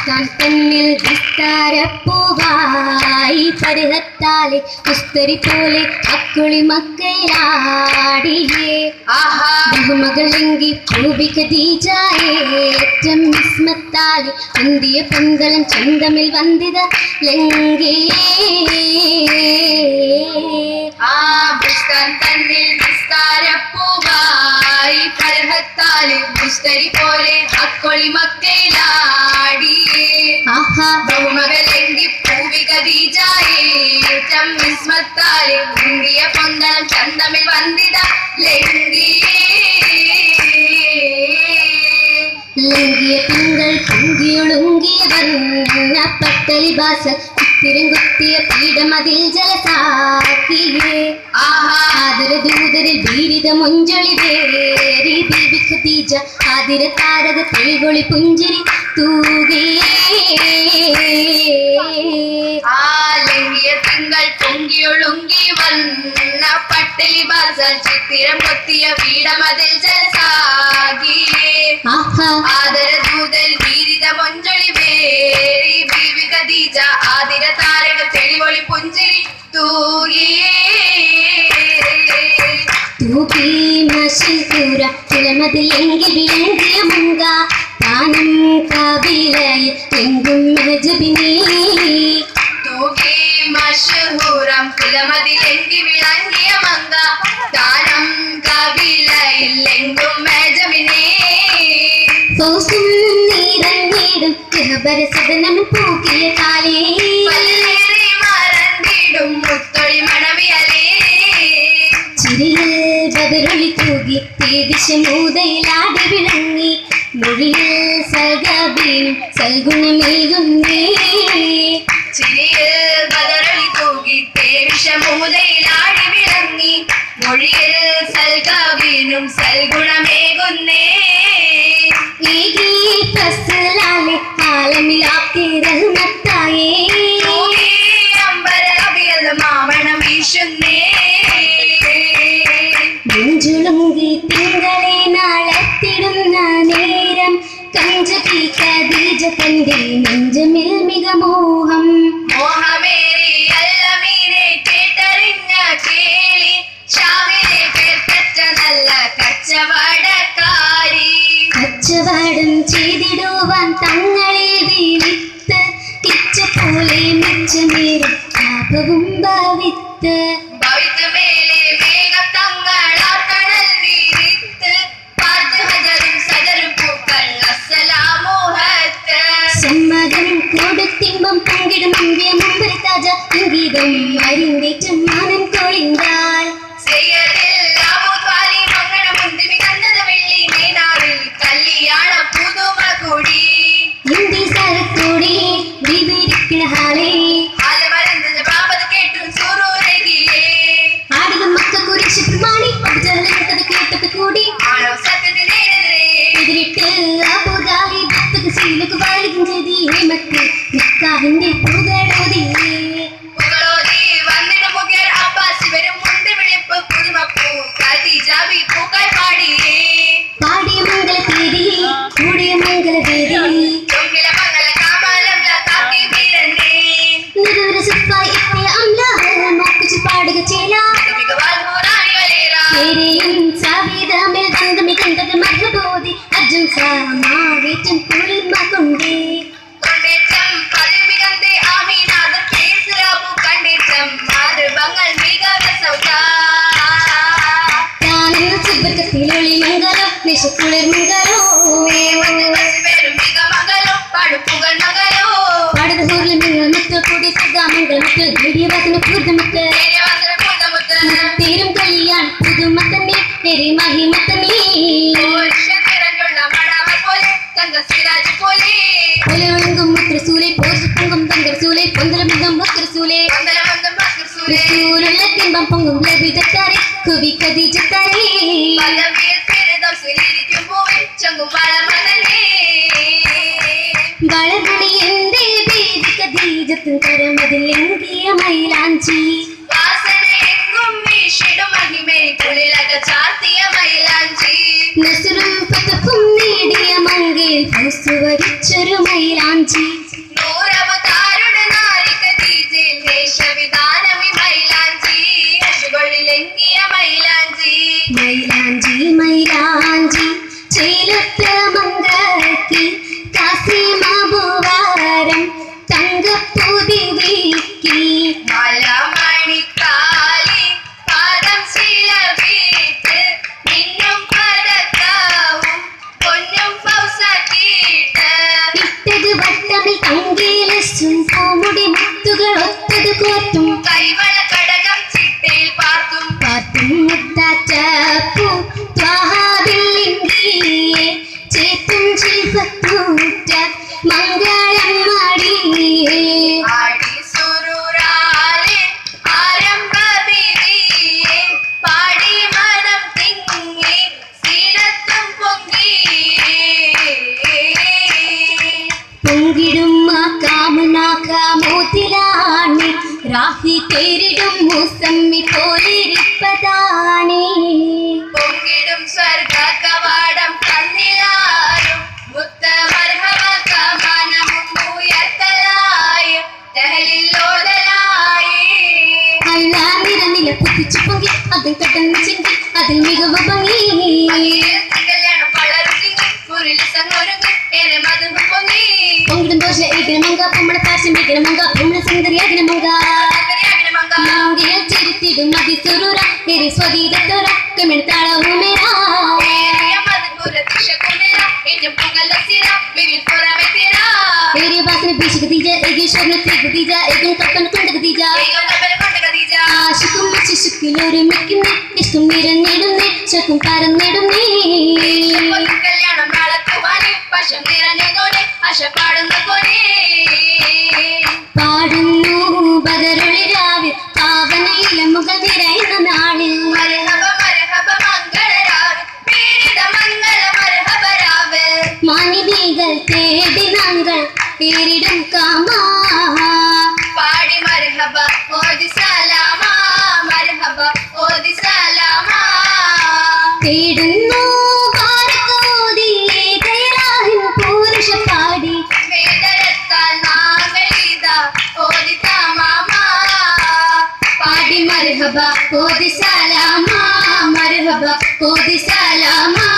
തന്നിൽ വിസ്താരപ്പൂവായി പരുഹത്താലെ പുസ്തരി പോലെ അക്കുളി മക്കയിലാടിയേ ബഹുമകളെങ്കി പൂവിക ദീജായേറ്റം വിസ്മത്താലെ ഉന്തിയ പൊങ്കലം ചന്തമിൽ വന്ദിത ലങ്കേ തന്നിൽ വിസ്താരപ്പൂവായി പരുഹത്താലെ പുസ്തരി പോലെ അക്കുളി മക്കയിലാടിയേ ബഹുമകളെങ്കി പൂവിക ദീജായേറ്റം വിസ്മത്താലെ ഉന്തിയ പൊങ്കലം ചന്തമിൽ വന്ദിത ലംഘിയ തിങ്കൾ പൊങ്കിയൊളുങ്ങിയ വർണ്ണ പത്തലി ബാസ ചിത്തിരം കുത്തിയ പീഠമതിൽ ജലസാക്കിയേ ആദരദൂതരിൽ വീരിത മുഞ്ചൊളി വേരി ബീബി ഖദീജ ആതിര താരക തെളികൊളി പുഞ്ചിരി തൂകിയേ ലംഘിയ തിങ്കൾ പൊങ്കിയൊളുങ്ങി വന്ന പട്ടലി ബാസ ചിത്തിരം കൊത്തിയ പീഠമതിൽ ജലസാകിയേ ആദരദൂതൽ വീരിത മൊഞ്ചൊളി വേരി ബീബി ഖദീജ ആതിര താരക തെളിവൊളി പുഞ്ചിരി തൂകിയേ തൂകി മശിൽപൂര തിലമതിലെങ്കിൽ വിളങ്ങിയ മുങ്ക താനം കവിലയിൽ എങ്കും മെഹജബിനീ തൂകി മശഹൂരം തിലമതിലെങ്കി വിളങ്ങിയ മങ്ക താനം കവിലയിൽ എങ്കും മെഹജബിനീ ഫൗസും നീരങ്ങിടും രഹബരസദനം പൂക്കിയ കാലേ പല്ലേറി മറന്നിടും മുത്തൊളി മണവിയലേ ചിരിയിൽ ബദറൊളി തൂകി തീദിശ മൂതയിലാടി വിളങ്ങി മൊഴിയിൽ സൽഗബീനും സൽഗുണമേകുന്നേ ചിരിയിൽ ബദറൊളി തൂകി തേവിഷ മൂതയിലാടി വിളങ്ങി മൊഴിയിൽ സൽഗബീനും സൽഗുണമേകുന്നേ ഏകീ ഫസ്ലാലെ ആലമിലാക്കി റഹ്മത്തായേ അമ്പരകവിയൽ മാമണം വീശുന്നേ നെഞ്ചുളുങ്കി തിങ്കളെ നാളത്തിടുന്ന നേരം കഞ്ചകി ഖദീജ തന്റെ നെഞ്ചമിൽ മിക മോഹം മോഹമേറി അല്ലമീനെ കേട്ടറിഞ്ഞ കേളി ഷാമിലെ പേർക്കച്ച നല്ല കച്ചവടക്കാരി കച്ചവടം ചെയ്തിടുവാൻ തങ്ങളെ വിളിത്ത് ഇച്ച പോലെ മെച്ചമേറും പാപവും ഭവിത്ത് ഭവിത്തുമേലെ മേഘത്തങ്ങളാർക്കണൽ വീരിത്ത് പാർത്ത് ഹജറും സജറും പൂക്കൾ അസ്സലാമുഹത്ത് സമ്മതം കൊടുത്തിമ്പം പങ്കിടും അന്ത്യ മുമ്പരി താജ സംഗീതം അരിന്തേറ്റം മാനം കൊളിന്താൽ ഹിന്ദി സരക്കൂടി വിവരിക്കണ ഹാലേ ആടുക മക്ക കുറിച്ച് പ്രമാണി ജലകഥ കേട്ടത് കൂടി എതിരിട്ട് അബുദാബി ഭക്തക്ക് ശീലക്ക് വാലിക്കും ചെയ്തി മക്ക് നിക്കാഹിന്റെ പുകളോതിയേ പാടിയ മംഗള തീരി കൂടിയ മംഗള തീരി നിരവര സിപ്പായി ഇപ്പോയ അംല മക്കുച്ച് പാടുക ചേല തേരെയും സാവിതമിൽ ബന്ധമി കണ്ടത് മഹബോധി അർജുൻ സാമാവേറ്റം കുളിർമ കൊണ്ടേ ിലൊളി മംഗലം നിശക്കുളിർ മംഗലോ പാടുക സൂര്യ നിങ്ങൾ മുത്ത് കൂടി സദാമംഗൾ മുത്ത് വീഡിയവാസന പൂർദ്ധമുത്ത് തീരും കല്യാൺ പുതുമത്തന്നെ തെരി മഹിമത്തന്നെ ഒലയൊഴുങ്കും മുത്രസൂലെ പോഷപ്പൊങ്കും തങ്കർസൂലെ പൊന്തലമുഖം വസ്ത്രസൂലെ ിമ്പം പൊങ്ങും ലഭിതത്താരെ കുവി ഖദീജത്താരെ വളർമണി എന്റെ ബേബി ഖദീജത്തും കരമതിൽ എങ്കിയ മൈലാഞ്ചി നസറും ഫതഹും നേടിയ മങ്കയിൽ ഫൗസ് വരിച്ചൊരു മൈലാഞ്ചി മൈലാഞ്ചി നൂറവതാരുടെ നാരിക ദീജിൽ ദേശവിധാനമി മൈലാഞ്ചി ഹർഷുകൊള്ളിലെങ്കിയ മൈലാഞ്ചി മൈലാഞ്ചി മൈലാഞ്ചി ചേലത്ത മങ്കി കാസിമാബുവാരം തങ്കപ്പൂതിരിക്കി മലമണിക്കാലി പാദം ശിലവീട്ട് മിന്നും പതക്കവും പൊന്നും ഫൗസാക്കിയിട്ട് ഇട്ടത് വട്ടമിൽ തങ്കയിലസും പൂമുടി മുത്തുകൾ ഒത്തത് കോർത്തും കൈവള കടകം ചിട്ടയിൽ പാർത്തും പാത്തും മുത്താറ്റപ്പൂ ത്വാഹാബില്ലിംഗിയെ ചേത്തും ശിൽപ്പത്തൂറ്റ മംഗളം മാടിയേ ആടി സുരൂറാലെ ആരംഭവിധിയെ പാടി മനം തിങ്ങി സീനത്തും പൊങ്ങി പൊങ്കിടും കാമുനാക്കാമോത്തിലാണി രാഹി തേരിടും മുസമ്മി പോലിരിപ്പതാണി പൊങ്ങിടും സ്വർഗ കവാടം കണ്ണിലാരും മുത്ത മർഹബ കമാനമും ഉയർത്തലായി ദഹലിലോടലായി അല്ല നിറനില പുതിച്ചു പൊങ്ങി അതിൽ കടന്നു ചെങ്കി അതിൽ മികവ് ഭംഗി കല്യാണം വളരുങ്ങി കുരിലി സംഗൊരുങ്ങി ഏറെ മധുരം പൊങ്ങി പൊങ്കിടും ദോശ ഏകനമങ്ക പൊമ്മള പാശം ഏകനമങ്ക പൊമ്മള സുന്ദരി ഏകനമങ്ക മംഗിയ ചിരിത്തിടും അതിസുരുര എരി സ്വതീരത്തോര കെമിഴ്ത്താളവും മേരാ तेरे बात ने बीच गदीजा एगे शोर ने थे गदीजा एगन कपन कंड गदीजा आशिकुम शिशुकिलोरे मिकिने इष्टुम निरनेडुने शकुम पारनेडुने കല്യാണം നാളത്തുവാനെ പശം നിറഞ്ഞതോടെ ആശ പാടുന്ന പോലെ പാടുന്നു ബദറുളിരാവിൽ പാവനയില മുകൾ നിറയുന്ന നാളിൽ മർഹബ മർഹബ മംഗളരാവ് പീഡിത മംഗള മർഹബ രാവ് മാനിതികൾ തേടി നാങ്കൾ പേരിടും കാമാ പാടി മർഹബ ഓതി സലാമാ മർഹബ ഓതി സലാമാ തേടുന്നു പാരകോതി ഏകരാഹിൻ പുരുഷ പാടി വേദരത്താൽ നാഗളിതാ ഓതി തമാമാ പാടി മർഹബ ഓതി സലാമാ മർഹബ ഓതി സലാമാ